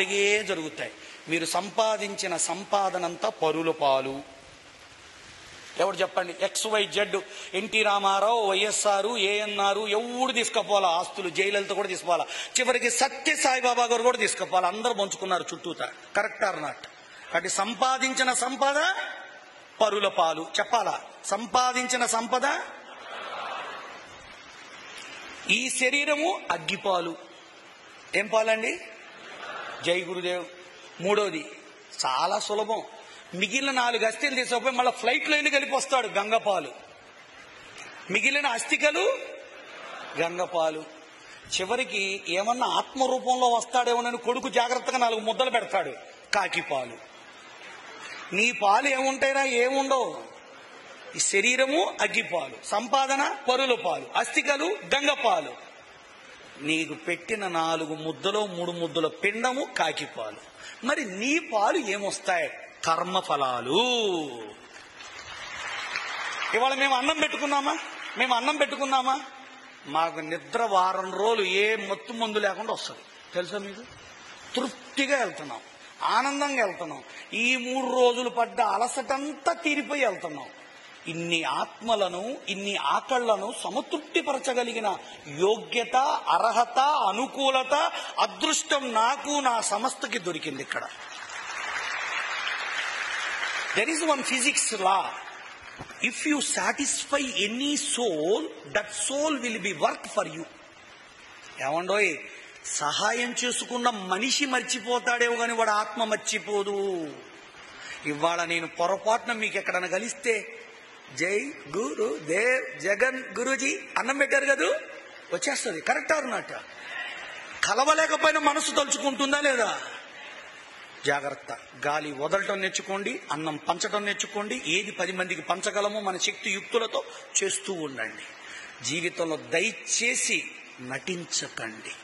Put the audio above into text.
ఇలాగే జరుగుతాయి. మీరు సంపాదించిన సంపాదనంతా పరుల పాలు. ఎవరు చెప్పండి? XYZ, ఎన్టీ రామారావు, వైఎస్ఆర్, ఏఎన్ఆర్ ఎవడు తీసుకుపోవాలా? ఆస్తులు జయలలిత కూడా తీసుకోవాలా, చివరికి సత్య సాయిబాబా గారు కూడా తీసుకుపోవాలి. అందరూ పంచుకున్నారు చుట్టూతా. Correct or not? కాబట్టి సంపాదించిన సంపద పరుల పాలు. చెప్పాలా? సంపాదించిన సంపద. ఈ శరీరము అగ్గిపాలు. ఏం పాలండి? జై గురుదేవ్. మూడోది చాలా సులభం. మిగిలిన 4 అస్థిలు తీసుకుపోయి మళ్ళీ ఫ్లైట్లో వెళ్ళి కలిపి వస్తాడు, గంగపాలు. మిగిలిన అస్థికలు గంగపాలు. చివరికి ఏమన్నా ఆత్మరూపంలో వస్తాడేమోనని కొడుకు జాగ్రత్తగా 4 ముద్దలు పెడతాడు, కాకిపాలు. నీ పాలు ఏముంటాయిరా? ఏముండవు. ఈ శరీరము అగ్గిపాలు, సంపాదన పరుల పాలు, అస్థికలు గంగపాలు. నీకు పెట్టిన 4 ముద్దలో 3 ముద్దల పిండము కాకిపాలు. మరి నీ పాలు ఏమొస్తాయి? కర్మఫలాలు. ఇవాళ మేము అన్నం పెట్టుకున్నామా? మాకు నిద్ర వారం రోజులు ఏ మత్తు మందు లేకుండా వస్తుంది. తెలుసా మీకు? తృప్తిగా వెళ్తున్నాం, ఆనందంగా వెళ్తున్నాం. ఈ 3 రోజులు పడ్డ అలసటంతా తీరిపోయి వెళ్తున్నాం. ఇన్ని ఆత్మలను, ఇన్ని ఆకళ్లను సమతృప్తిపరచగలిగిన యోగ్యత, అర్హత, అనుకూలత, అదృష్టం నాకు, నా సంస్థకి దొరికింది ఇక్కడ. There is one physics law. If you satisfy any soul, that soul will be work for you. ఏమండోయ్, సహాయం చేసుకున్న మనిషి మర్చిపోతాడేమో కానీ వాడు ఆత్మ మర్చిపోదు. ఇవాళ నేను పొరపాటున మీకు ఎక్కడన్నా కలిస్తే జై గురు దేవ్ జగన్ గురూజీ అన్నం పెట్టారు కదా, వచ్చేస్తుంది. Correct or not? కలవలేకపోయినా మనసు తలుచుకుంటుందా లేదా? జాగ్రత్త. గాలి వదలటం నేర్చుకోండి, అన్నం పంచటం నేర్చుకోండి. ఏది 10 మందికి పంచగలమో మన శక్తి యుక్తులతో చేస్తూ ఉండండి. జీవితంలో దయచేసి నటించకండి.